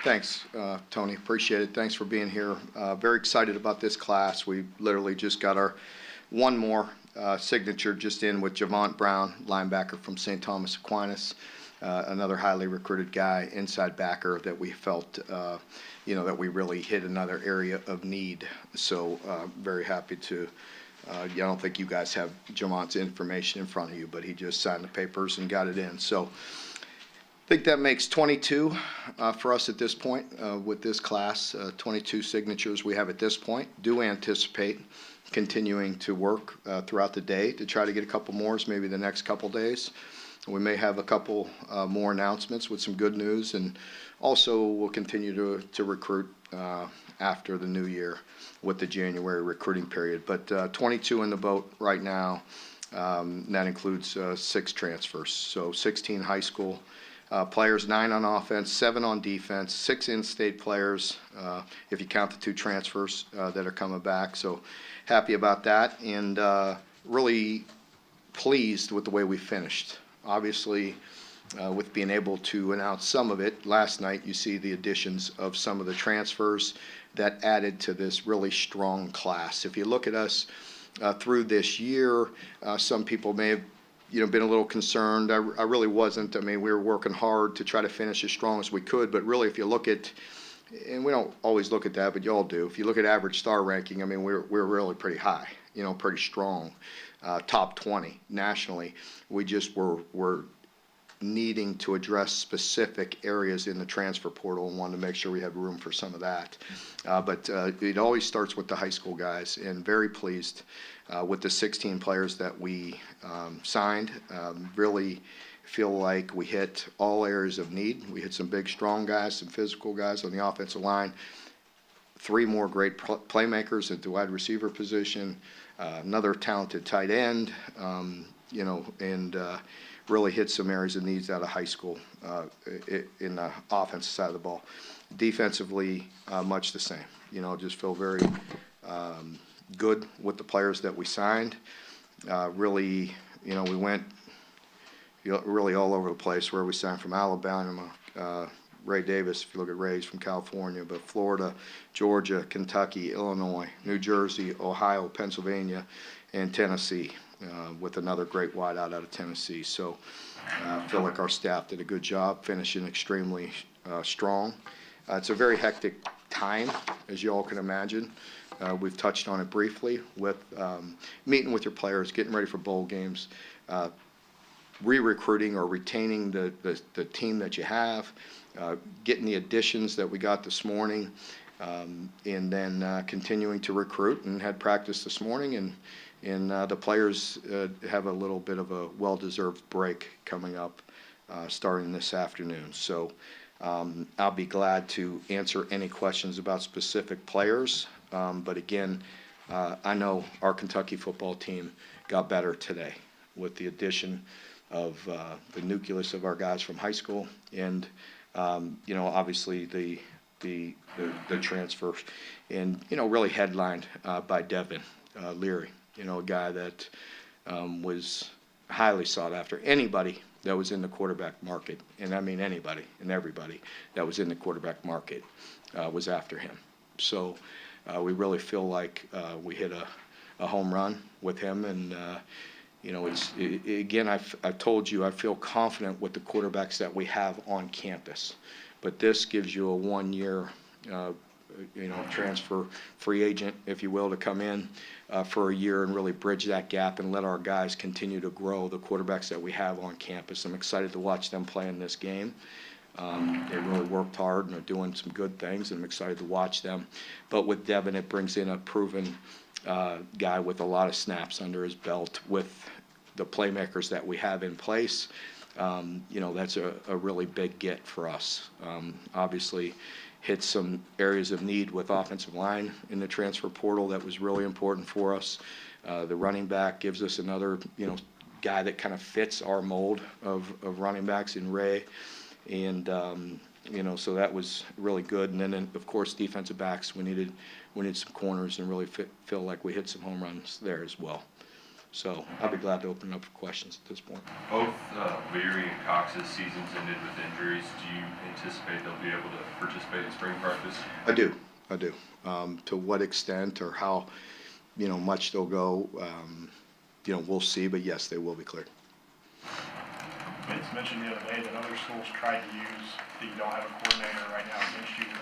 Thanks, Tony. Appreciate it. Thanks for being here. Very excited about this class. We literally just got our one more signature just in with Javont Brown, linebacker from St. Thomas Aquinas, another highly recruited guy, inside backer that we felt, that we really hit another area of need. So very happy to. I don't think you guys have Javont's information in front of you, but he just signed the papers and got it in. So I think that makes 22 for us at this point with this class, 22 signatures we have at this point. Do anticipate continuing to work throughout the day to try to get a couple more, maybe the next couple days. We may have a couple more announcements with some good news, and also we'll continue to recruit after the new year with the January recruiting period. But 22 in the boat right now. That includes 6 transfers, so 16 high school players, 9 on offense, 7 on defense, 6 in-state players, if you count the 2 transfers that are coming back. So happy about that, and really pleased with the way we finished. Obviously, with being able to announce some of it, last night you see the additions of some of the transfers that added to this really strong class. If you look at us through this year, some people may have been a little concerned. I really wasn't. I mean, we were working hard to try to finish as strong as we could, but really if you look at, and we don't always look at that, but y'all do, if you look at average star ranking, I mean, we're really pretty high, pretty strong, top 20 nationally. We just were needing to address specific areas in the transfer portal and wanted to make sure we had room for some of that. But it always starts with the high school guys, and very pleased with the 16 players that we signed. Really feel like we hit all areas of need. We hit some big, strong guys, some physical guys on the offensive line, 3 more great playmakers at the wide receiver position, another talented tight end, and really hit some areas of needs out of high school in the offensive side of the ball. Defensively, much the same. Just feel very good with the players that we signed. Really, we went really all over the place where we signed from Alabama, Ray Davis, if you look at Ray's from California, but Florida, Georgia, Kentucky, Illinois, New Jersey, Ohio, Pennsylvania, and Tennessee, with another great wideout out of Tennessee. So I feel like our staff did a good job finishing extremely strong. It's a very hectic time, as you all can imagine. We've touched on it briefly with meeting with your players, getting ready for bowl games, re-recruiting or retaining the team that you have, getting the additions that we got this morning, and then continuing to recruit, and had practice this morning, and the players have a little bit of a well-deserved break coming up starting this afternoon. So I'll be glad to answer any questions about specific players. But again, I know our Kentucky football team got better today with the addition of the nucleus of our guys from high school, and obviously the transfer, and really headlined by Devin Leary, a guy that was highly sought after. Anybody that was in the quarterback market, and I mean anybody and everybody that was in the quarterback market was after him. So we really feel like we hit a home run with him, and again, I've told you I feel confident with the quarterbacks that we have on campus, but this gives you a 1-year transfer free agent, if you will, to come in for a year and really bridge that gap and let our guys continue to grow the quarterbacks that we have on campus. I'm excited to watch them play in this game. They really worked hard and are doing some good things, and I'm excited to watch them. But with Devin, it brings in a proven guy with a lot of snaps under his belt. With the playmakers that we have in place, that's a really big get for us. Obviously, hit some areas of need with offensive line in the transfer portal that was really important for us. The running back gives us another, guy that kind of fits our mold of running backs in Ray. And, so that was really good. And then, of course, defensive backs, we needed some corners, and really feel like we hit some home runs there as well. So I'll be glad to open up for questions at this point. Both Leary and Cox's seasons ended with injuries. Do you anticipate they'll be able to participate in spring practice? I do. To what extent or how, much they'll go, we'll see. But yes, they will be cleared. Vince mentioned the other day that other schools tried to use that you don't have a coordinator right now against you in the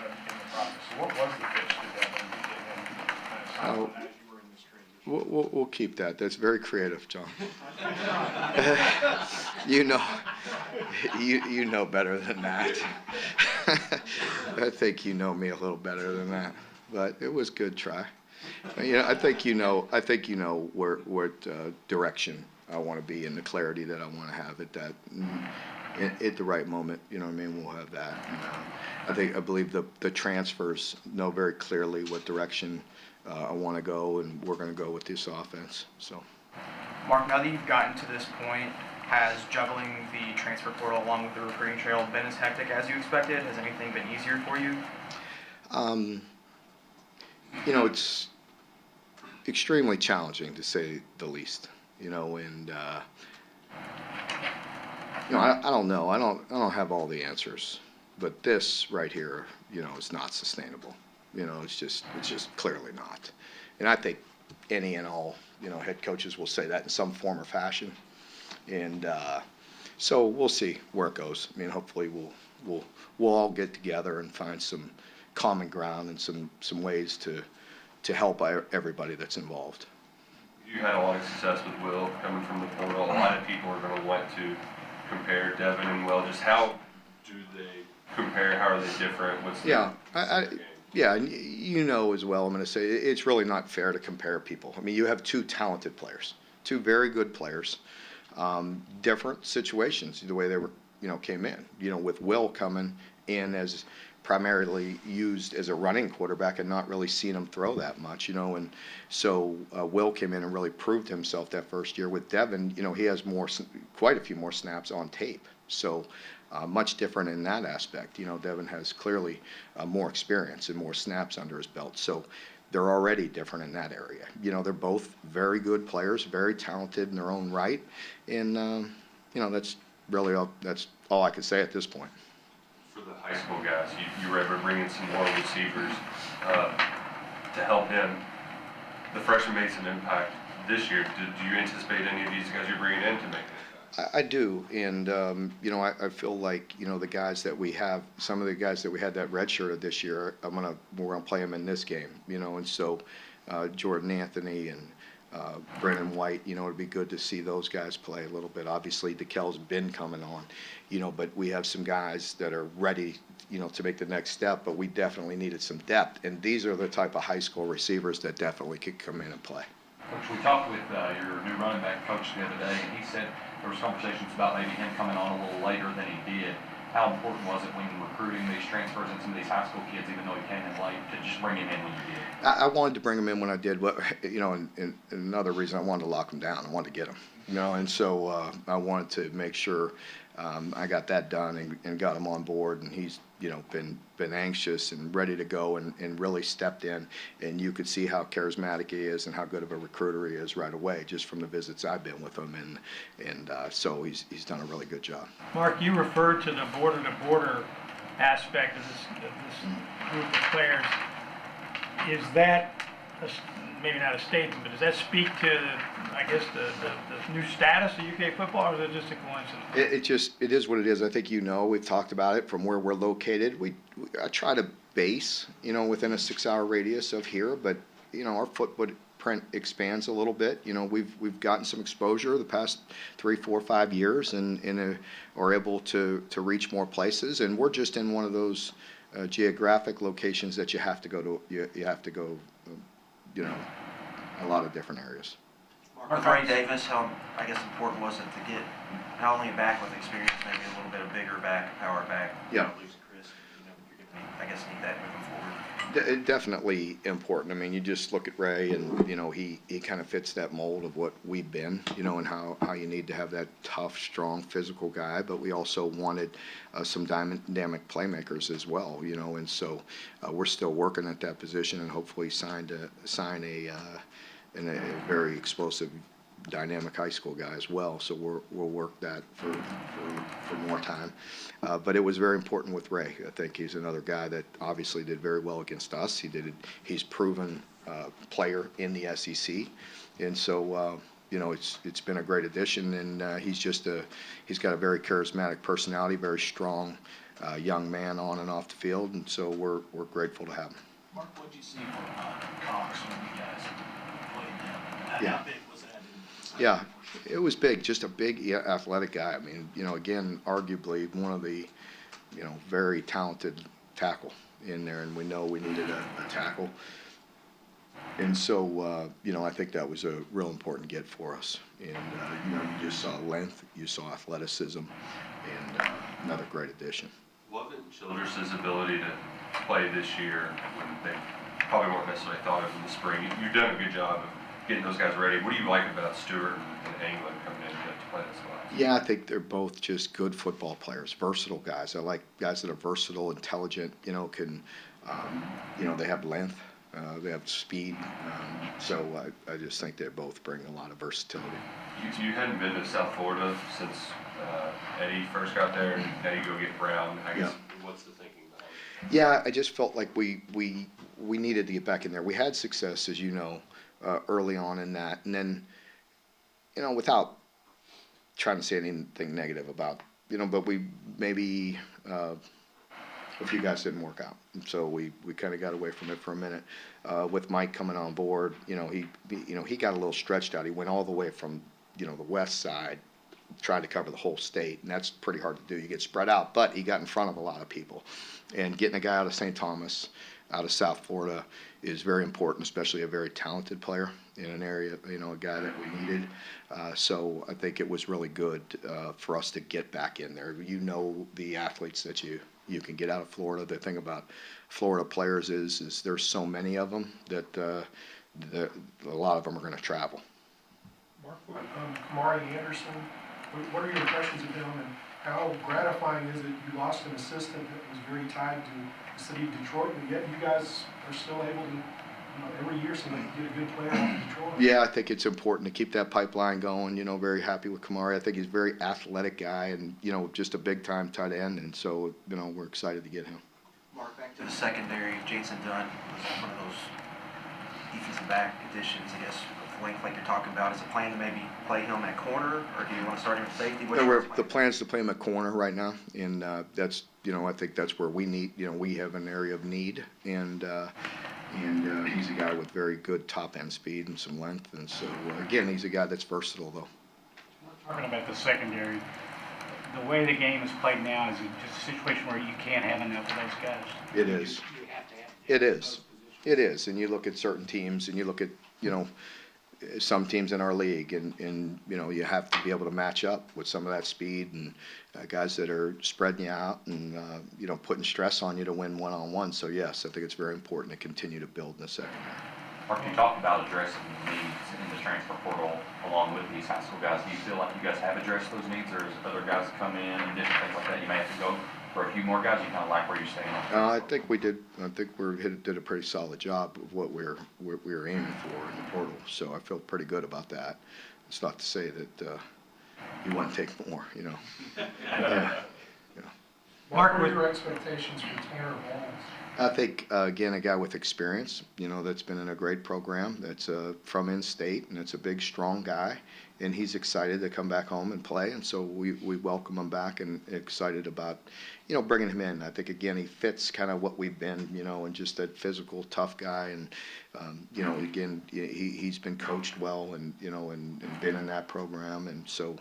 process. So what was the pitch to Devin to get him kind of sign on as you were in this transition? We'll keep that. That's very creative, John. you know better than that. I think you know me a little better than that, but it was a good try. I think you know what direction I want to be and the clarity that I want to have at the right moment. You know what I mean? We'll have that. And, I believe the transfers know very clearly what direction I want to go, and we're going to go with this offense. So, Mark, now that you've gotten to this point, has juggling the transfer portal along with the recruiting trail been as hectic as you expected? Has anything been easier for you? It's extremely challenging to say the least. And I don't know. I don't have all the answers, but this right here, is not sustainable. It's just clearly not. And I think any and all, head coaches will say that in some form or fashion. And so we'll see where it goes. I mean, hopefully we'll all get together and find some common ground and some ways to help everybody that's involved. You had a lot of success with Will coming from the portal. A lot of people are going to want to compare Devin and Will. Just how do they compare? How are they different? What's the game? Yeah, and as well, I'm going to say it's really not fair to compare people. I mean, you have two talented players, two very good players, different situations, the way they were, came in. With Will coming in as primarily used as a running quarterback and not really seen him throw that much, and so Will came in and really proved himself that first year. With Devin, he has quite a few more snaps on tape, so much different in that aspect. Devin has clearly more experience and more snaps under his belt, so they're already different in that area. They're both very good players, very talented in their own right, and that's really that's all I can say at this point. For the high school guys, you were able to bring in some more receivers to help him. The freshman made some impact this year. Do you anticipate any of these guys you're bringing in to make an impact? I do, and I feel like the guys that we have, some of the guys that we had that redshirted this year, we're gonna play them in this game, and so Jordan Anthony and Brennan White, it'd be good to see those guys play a little bit. Obviously, DeKell's been coming on, but we have some guys that are ready, to make the next step, but we definitely needed some depth, and these are the type of high school receivers that definitely could come in and play. Coach, we talked with your new running back coach the other day, and he said there was conversations about maybe him coming on a little later than he did. How important was it when recruiting these transfers and some of these high school kids, even though he came in late, to just bring him in when you did? I wanted to bring him in when I did, but and another reason I wanted to lock him down. I wanted to get him, and so I wanted to make sure I got that done and got him on board, and he's been anxious and ready to go and really stepped in, and you could see how charismatic he is and how good of a recruiter he is right away just from the visits I've been with him, and so he's done a really good job. Mark, you referred to the border-to-border aspect of this group of players. Is that maybe not a statement, but does that speak to, the new status of UK football, or is it just a coincidence? It is what it is. I think we've talked about it from where we're located. I try to base, within a 6-hour radius of here, but our footprint expands a little bit. We've gotten some exposure the past 3, 4, 5 years, and are able to reach more places. And we're just in one of those geographic locations that you have to go to. You have to go, a lot of different areas. With Ray Davis, how important was it to get not only a back with experience, maybe a little bit of bigger back, power back? Yeah. Losing Chris, you're going to need that moving forward. Definitely important. I mean, you just look at Ray, and he kind of fits that mold of what we've been, and how you need to have that tough, strong, physical guy. But we also wanted some dynamic playmakers as well, and so we're still working at that position, and hopefully sign a very explosive dynamic high school guy as well, so we'll work that for more time. But it was very important with Ray. I think he's another guy that obviously did very well against us. He's proven player in the SEC, and so it's been a great addition, and he's got a very charismatic personality, very strong young man on and off the field, and so we're grateful to have him. Mark, what did you see from Cox when you guys played him? Yeah. How big was that? Yeah, it was big, just a big athletic guy. I mean, again, arguably one of the, very talented tackle in there, and we know we needed a tackle. And so, I think that was a real important get for us. And, you just saw length, you saw athleticism, and another great addition. What in Childress's ability to play this year when they probably weren't necessarily thought of in the spring? You've done a good job of getting those guys ready. What do you like about Stewart and England coming in to play this class? Yeah, I think they're both just good football players, versatile guys. I like guys that are versatile, intelligent, they have length, they have speed. So I just think they both bring a lot of versatility. You hadn't been to South Florida since Eddie first got there, and now you go get Brown. I guess, what's the thinking about it? Yeah, I just felt like we needed to get back in there. We had success, as you know, early on in that, and then, without trying to say anything negative about, but we maybe a few guys didn't work out, and so we kind of got away from it for a minute. With Mike coming on board, he got a little stretched out. He went all the way from the west side, trying to cover the whole state, and that's pretty hard to do. You get spread out, but he got in front of a lot of people, and getting a guy out of St. Thomas, out of South Florida, is very important, especially a very talented player in an area, a guy that we needed. So I think it was really good for us to get back in there. The athletes that you can get out of Florida. The thing about Florida players is there's so many of them that a lot of them are going to travel. Mark, Kamari Anderson, what are your impressions of him, and how gratifying is it you lost an assistant that was very tied to the city of Detroit, and yet you guys are still able to, every year seem like you get a good player out of Detroit? Yeah, I think it's important to keep that pipeline going. Very happy with Kamari. I think he's a very athletic guy, and just a big time tight end, and so we're excited to get him. Mark, back to the secondary, Jason Dunn was one of those defensive back additions, I guess, with length like you're talking about. Is the plan to maybe play him at corner, or do you want to start him at safety? The plan's to play him at corner right now, and that's I think that's where we need. We have an area of need, and he's a guy with very good top end speed and some length, and so again, he's a guy that's versatile though. Talking about the secondary, the way the game is played now, is it just a situation where you can't have enough of those guys? It is. You have to have. It is. It is. And you look at certain teams, and you look at some teams in our league, and you have to be able to match up with some of that speed and guys that are spreading you out and putting stress on you to win one-on-one. So yes, I think it's very important to continue to build in the secondary. Mark, you talked about addressing needs in the transfer portal along with these high school guys. Do you feel like you guys have addressed those needs, or is other guys come in and different things like that? You may have to go for a few more guys. You kind of like where you're staying on? I think we did. I think did a pretty solid job of what we were aiming for in the portal. So I feel pretty good about that. It's not to say that you want to take more. Mark, what are your expectations for Tanner Bowles? I think, again, a guy with experience, that's been in a great program, that's from in-state, and it's a big, strong guy, and he's excited to come back home and play, and so we welcome him back and excited about, bringing him in. I think, again, he fits kind of what we've been, and just that physical, tough guy, and, again, he's been coached well and, and been in that program, and so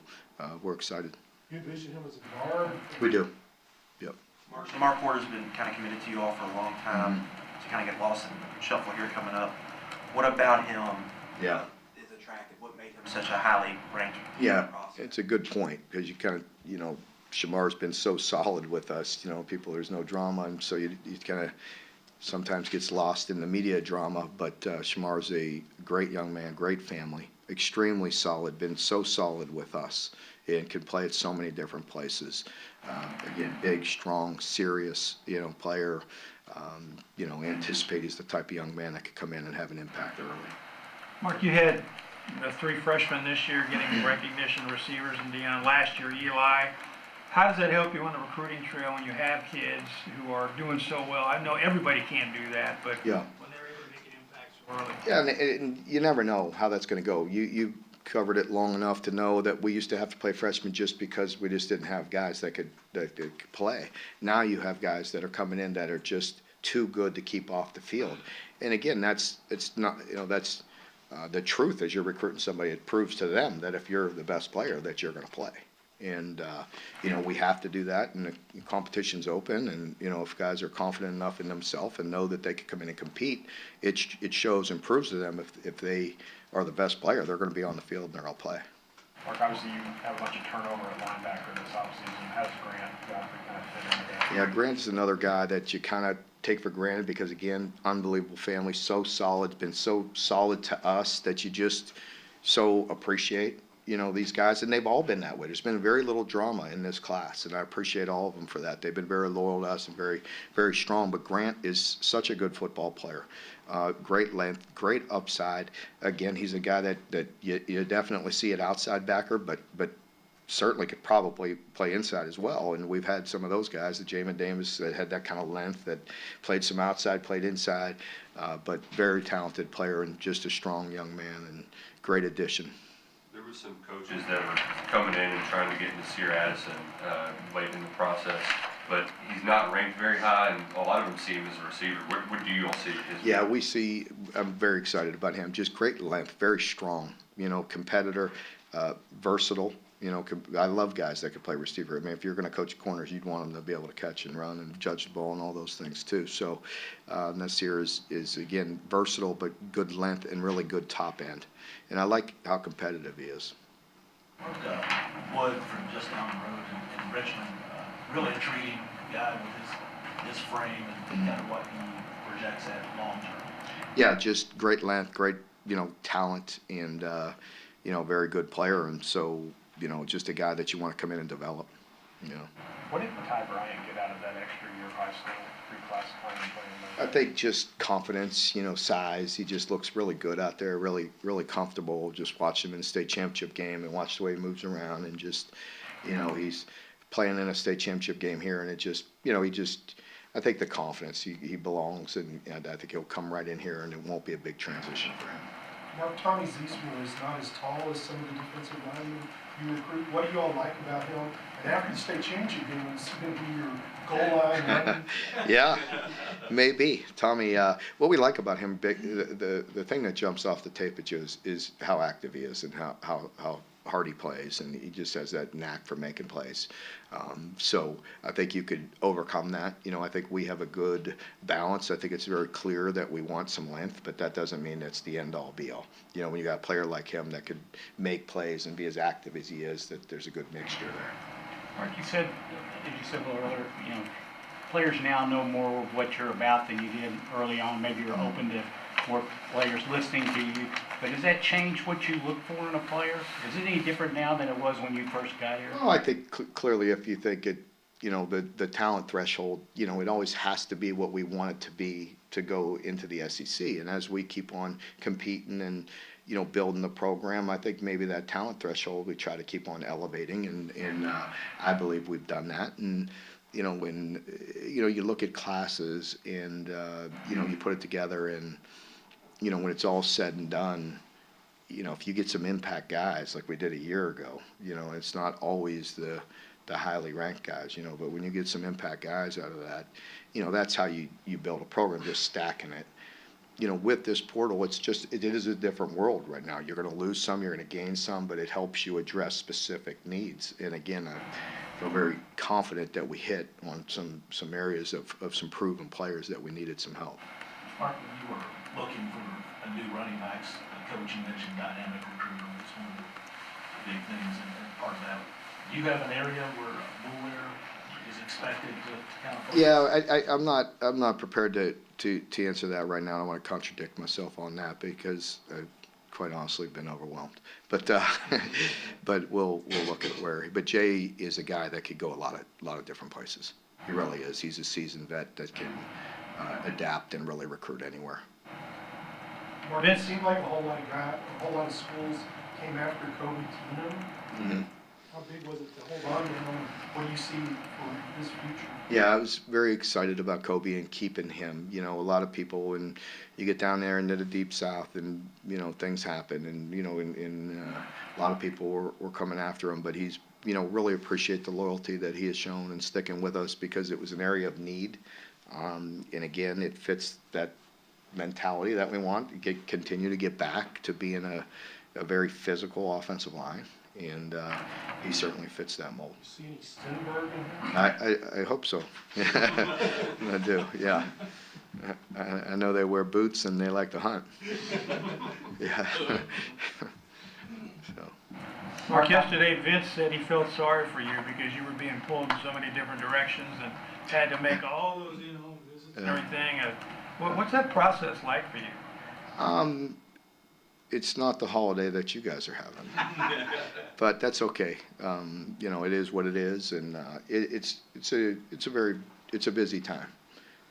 we're excited. You envision him as a guard? We do. Yep. Mark Porter's been kind of committed to you all for a long time. To kind of get lost in the shuffle here coming up. What about him? Yeah. Is attractive? What made him such a highly ranked? Yeah, prospect? it's a good point because you kind of, Shamar's been so solid with us. There's no drama, and so you kind of sometimes gets lost in the media drama. But Shamar's a great young man, great family, extremely solid. Been so solid with us, and can play at so many different places. Again, big, strong, serious, player. Anticipate he's the type of young man that could come in and have an impact early. Mark, you had the 3 freshmen this year getting recognition, receivers, and Deion last year, Eli. How does that help you on the recruiting trail when you have kids who are doing so well? I know everybody can't do that, but Yeah. when they're able to make an impact so early. Yeah, and you never know how that's going to go. You covered it long enough to know that we used to have to play freshmen just because we just didn't have guys that could play. Now you have guys that are coming in that are just too good to keep off the field. And again, that's the truth as you're recruiting somebody. It proves to them that if you're the best player, that you're going to play. And we have to do that, and the competition's open. And if guys are confident enough in themselves and know that they can come in and compete, it shows and proves to them if they are the best player, they're going to be on the field and they're going to play. Mark, obviously you have a bunch of turnover at linebacker this offseason. How's Grant Godfrey kind of fit into that? Yeah, Grant's another guy that you kind of take for granted because, again, unbelievable family, so solid, been so solid to us that you just so appreciate, these guys. And they've all been that way. There's been very little drama in this class, and I appreciate all of them for that. They've been very loyal to us and very, very strong. But Grant is such a good football player. Great length, great upside. Again, he's a guy that you definitely see at outside backer, but certainly could probably play inside as well. And we've had some of those guys, the Jamin Davis, that had that kind of length, that played some outside, played inside, but very talented player and just a strong young man and great addition. There were some coaches that were coming in and trying to get into Sear Addison late in the process, but he's not ranked very high, and a lot of them see him as a receiver. What do you all see? Yeah, I'm very excited about him. Just great length, very strong, competitor, versatile. I love guys that can play receiver. I mean, if you're going to coach corners, you'd want them to be able to catch and run and judge the ball and all those things too. So Nasir is again versatile, but good length and really good top end. And I like how competitive he is. Mark Wood from just down the road in Richmond, really intriguing guy with his frame and kind of what he projects at long term. Yeah, just great length, great talent, and very good player. And so just a guy that you want to come in and develop. What did Ty Bryant get out of that extra year of high school, reclassifying and playing? I think just confidence, size. He just looks really good out there, really, really comfortable. Just watch him in a state championship game and watch the way he moves around, and just, he's playing in a state championship game here, and it just, I think the confidence, he belongs, and I think he'll come right in here, and it won't be a big transition for him. Now, Tommy Ziesmer is not as tall as some of the defensive linemen you recruit. What do you all like about him? And after the state championship game, is he going to be your goal line running? Yeah, maybe. Tommy, what we like about him, the thing that jumps off the tape at you is how active he is and how hard he plays, and he just has that knack for making plays. So I think you could overcome that. I think we have a good balance. I think it's very clear that we want some length, but that doesn't mean it's the end-all, be-all. When you got a player like him that could make plays and be as active as he is, that there's a good mixture there. Mark, you said a little earlier, players now know more of what you're about than you did early on. Maybe you're open to more players listening to you. But does that change what you look for in a player? Is it any different now than it was when you first got here? Well, I think clearly if you think it, the talent threshold, it always has to be what we want it to be to go into the SEC. And as we keep on competing and, building the program, I think maybe that talent threshold we try to keep on elevating. And I believe we've done that. And, when, you look at classes and, you put it together and, when it's all said and done, if you get some impact guys like we did a year ago, it's not always the highly ranked guys, but when you get some impact guys out of that, that's how you build a program, just stacking it. With this portal, it is a different world right now. You're going to lose some, you're going to gain some, but it helps you address specific needs. And again, I feel very confident that we hit on some areas of some proven players that we needed some help. Mark, when you were looking for a new running backs, coach, you mentioned dynamic recruiting. It's one of the big things and part of that. Do you have an area where Buller is expected to kind of focus? Yeah, I'm not prepared to answer that right now. I don't want to contradict myself on that because I've quite honestly been overwhelmed. But but we'll look at where. But Jay is a guy that could go a lot of different places. He really is. He's a seasoned vet that can adapt and really recruit anywhere. Mark, it Vince? seemed like a whole lot of schools came after Kobe Keenum. Mhm. How big was it to hold on to him? What do you see for his future? Yeah, I was very excited about Kobe and keeping him. You know, a lot of people, when you get down there into the deep south and, you know, things happen and, you know, a lot of people were coming after him, but he's, you know, really appreciate the loyalty that he has shown and sticking with us because it was an area of need. And again, it fits that mentality that we want, continue to get back to being a very physical offensive line. And he certainly fits that mold. You see any Stenberg in him? I hope so. I do, yeah. I know they wear boots and they like to hunt. Yeah. So. Mark, yesterday Vince said he felt sorry for you because you were being pulled in so many different directions and had to make all those in-home visits and everything. What's that process like for you? It's not the holiday that you guys are having, but that's okay. You know, it is what it is, and it's a busy time,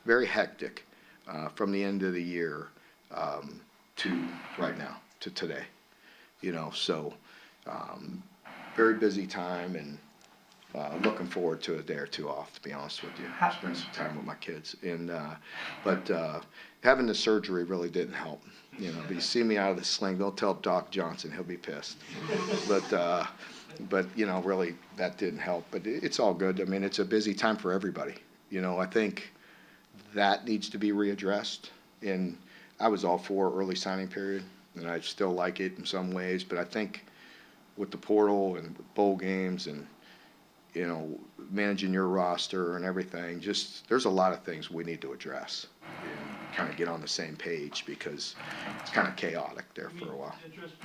very hectic, from the end of the year to right now to today. You know, so very busy time, and looking forward to a day or two off. To be honest with you, spend some time with my kids, and but having the surgery really didn't help. You know, if you see me out of the sling, don't tell Doc Johnson; he'll be pissed. But you know, really, that didn't help. But it's all good. I mean, it's a busy time for everybody. You know, I think that needs to be readdressed. And I was all for early signing period, and I still like it in some ways. But I think with the portal and bowl games and, you know, managing your roster and everything, just there's a lot of things we need to address and kind of get on the same page because it's kind of chaotic there for a while.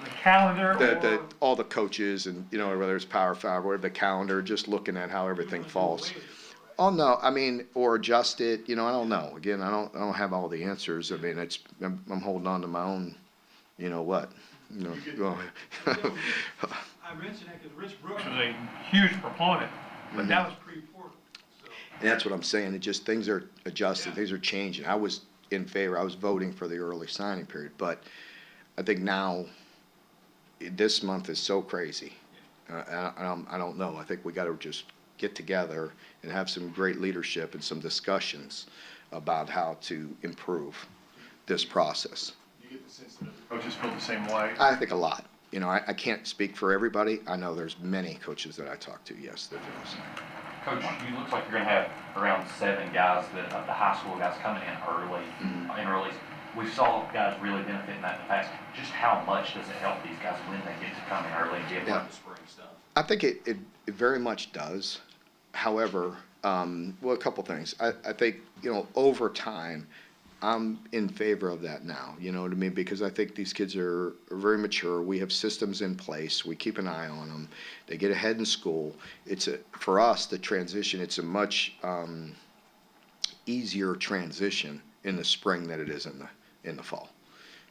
The calendar All the coaches and, you know, whether it's Power 5 or the calendar, just looking at how everything falls. Oh, no, I mean, or adjust it, you know, I don't know. Again, I don't have all the answers. I mean, I'm holding on to my own, you know what, you know. I mentioned that because Rich Brooks was a huge proponent, but that was pre-portal. So. And that's what I'm saying. It just, things are adjusting, things are changing. I was in favor, I was voting for the early signing period, but I think now, this month is so crazy. I don't know. I think we got to just get together and have some great leadership and some discussions about how to improve this process. Do you get the sense that the coaches feel the same way? I think a lot. You know, I can't speak for everybody. I know there's many coaches that I talk to, yes, that feel the same. Coach, you looks like you're going to have around 7 guys that the high school guys coming in early. In release. We saw guys really benefiting that in the past. Just how much does it help these guys when they get to come in early and get The spring stuff. I think it very much does. However, well, a couple things. I think, you know, over time, I'm in favor of that now, you know what I mean? Because I think these kids are very mature. We have systems in place. We keep an eye on them. They get ahead in school. For us, the transition, it's a much easier transition in the spring than it is in the fall.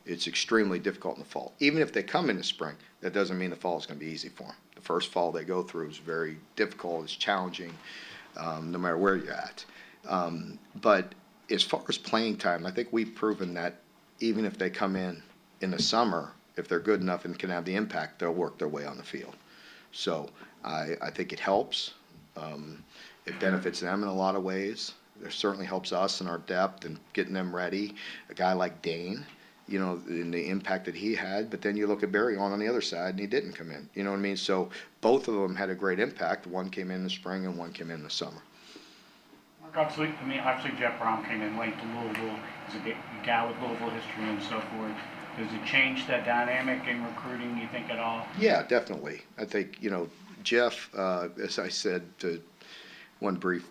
It's extremely difficult in the fall. Even if they come in the spring, that doesn't mean the fall is going to be easy for them. The first fall they go through is very difficult. It's challenging, no matter where you're at. But as far as playing time, I think we've proven that even if they come in the summer, if they're good enough and can have the impact, they'll work their way on the field. So I think it helps. It benefits them in a lot of ways. It certainly helps us in our depth and getting them ready. A guy like Dane, you know, in the impact that he had, but then you look at Barry on the other side and he didn't come in. You know what I mean? So both of them had a great impact. One came in the spring and one came in the summer. Obviously Jeff Brown came in late to Louisville. He's a guy with Louisville history and so forth. Does it change that dynamic in recruiting, you think, at all? Yeah, definitely. I think, you know, Jeff, as I said to one brief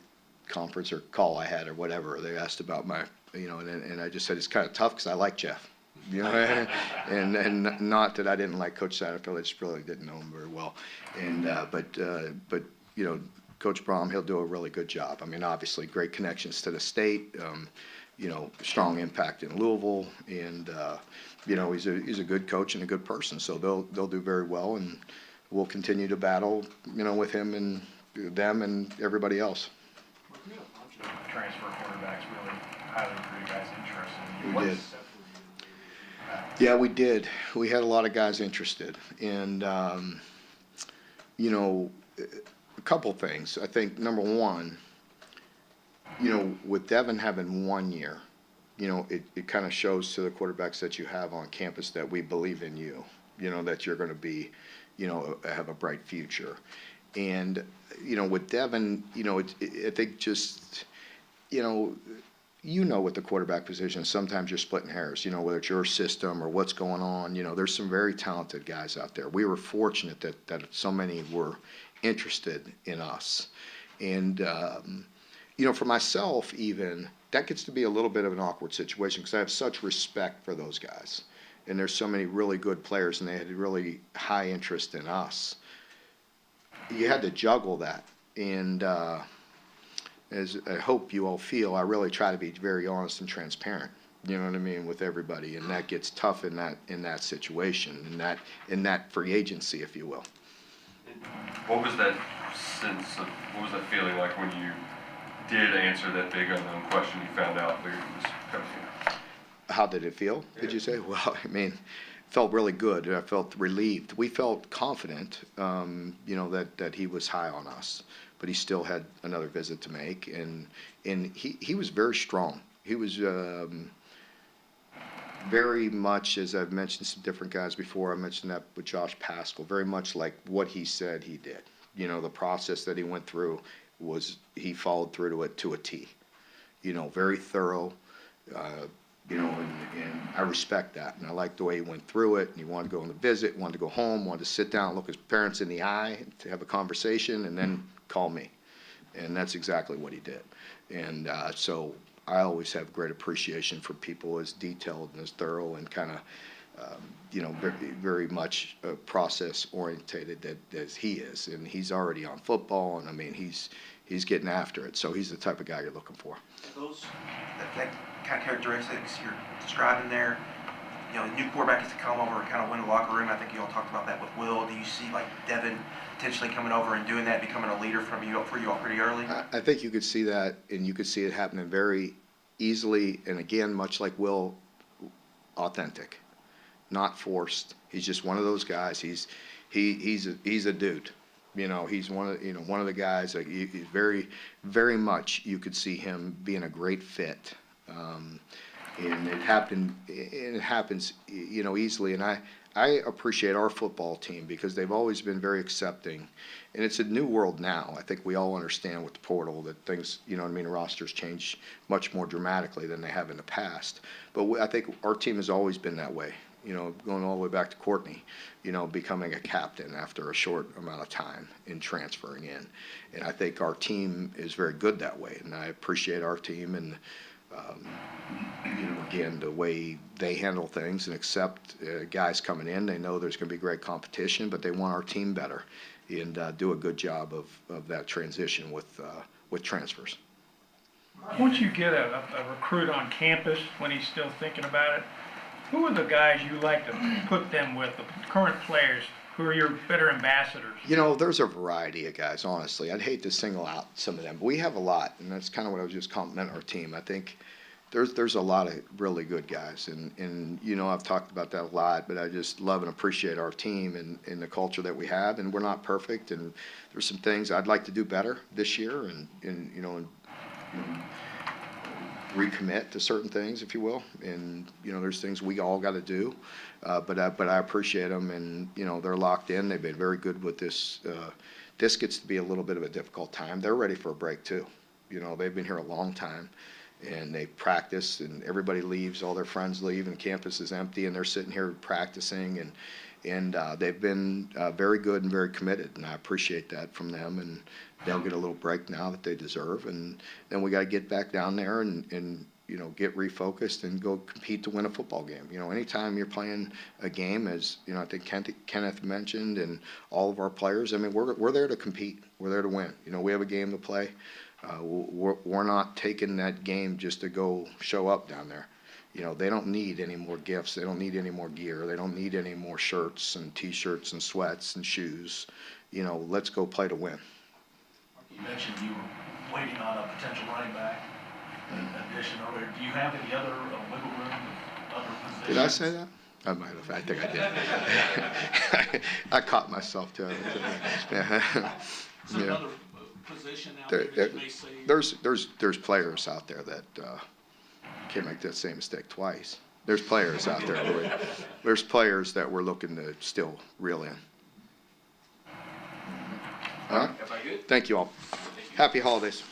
conference or call I had or whatever, they asked about my, you know, and I just said it's kind of tough because I like Jeff. You know, and not that I didn't like Coach Satterfield, I just really didn't know him very well. And but you know, Coach Brom, he'll do a really good job. I mean, obviously, great connections to the state. You know, strong impact in Louisville, and you know, he's a good coach and a good person. So they'll do very well, and we'll continue to battle, you know, with him and them and everybody else. We had a bunch of transfer quarterbacks really highly recruited guys interested in you. We did. Yeah, we did. We had a lot of guys interested, and you know, a couple things. I think number one, with Devin having 1 year, it kind of shows to the quarterbacks that you have on campus that we believe in you. That you're going to be, have a bright future, and with Devin, I think just, with the quarterback position, sometimes you're splitting hairs, whether it's your system or what's going on. There's some very talented guys out there. We were fortunate that so many were interested in us. And, for myself, even, that gets to be a little bit of an awkward situation because I have such respect for those guys. And there's so many really good players, and they had really high interest in us. You had to juggle that. And, as I hope you all feel, I really try to be very honest and transparent. You know what I mean, with everybody, and that gets tough in that situation, in that free agency, if you will. What was that what was that feeling like when you did answer that big unknown question you found out who was coaching? How did it feel? Did you say? Well, I mean, felt really good. I felt relieved. We felt confident, that he was high on us, but he still had another visit to make, and he was very strong. He was very much, as I've mentioned some different guys before. I mentioned that with Josh Paschal, very much like what he said he did. The process that he went through he followed through to it to a T. Very thorough. And I respect that, and I like the way he went through it. And he wanted to go on the visit, wanted to go home, wanted to sit down, look his parents in the eye, to have a conversation, and then call me. And that's exactly what he did. And so I always have great appreciation for people as detailed and as thorough and kind of, very, very much process orientated as he is. And he's already on football, and I mean he's getting after it. So he's the type of guy you're looking for. Those that kind of characteristics you're describing there, the new quarterback has to come over and kind of win the locker room. I think you all talked about that with Will. Do you see like Devin potentially coming over and doing that, becoming a leader for you all pretty early? I think you could see that, and you could see it happening very easily. And again, much like Will, authentic, not forced. He's just one of those guys. He's a dude. He's one of the guys that he's very, very much. You could see him being a great fit. And it happens, easily. And I appreciate our football team because they've always been very accepting. And it's a new world now. I think we all understand with the portal that things, rosters change much more dramatically than they have in the past. But I think our team has always been that way. Going all the way back to Courtney, becoming a captain after a short amount of time in transferring in. And I think our team is very good that way. And I appreciate our team and, again, the way they handle things and accept guys coming in. They know there's going to be great competition, but they want our team better and do a good job of that transition with transfers. Once you get a recruit on campus, when he's still thinking about it, who are the guys you like to put them with, the current players, who are your better ambassadors? There's a variety of guys, honestly. I'd hate to single out some of them, but we have a lot, and that's kind of what I was just complimenting our team. I think there's a lot of really good guys, and I've talked about that a lot, but I just love and appreciate our team and the culture that we have, and we're not perfect, and there's some things I'd like to do better this year, and recommit to certain things, if you will, and there's things we all got to do, but I appreciate them, and they're locked in. They've been very good with this. This gets to be a little bit of a difficult time. They're ready for a break too. They've been here a long time, and they practice, and everybody leaves, all their friends leave, and campus is empty, and they're sitting here practicing, and they've been very good and very committed, and I appreciate that from them, and they'll get a little break now that they deserve, and then we got to get back down there and get refocused and go compete to win a football game. Anytime you're playing a game, as I think Kenneth mentioned, and all of our players, I mean, we're there to compete. We're there to win. We have a game to play. We're not taking that game just to go show up down there. They don't need any more gifts. They don't need any more gear. They don't need any more shirts and T-shirts and sweats and shoes. Let's go play to win. You mentioned you were waiting on a potential running back addition earlier. Do you have any other wiggle room of other positions? Did I say that? I might have. I think I did. I caught myself too. Yeah. Is there another position out there that you may see? There's players out there that can't make that same mistake twice. There's players out there. There's players that we're looking to still reel in. All right. Thank you all. Happy holidays.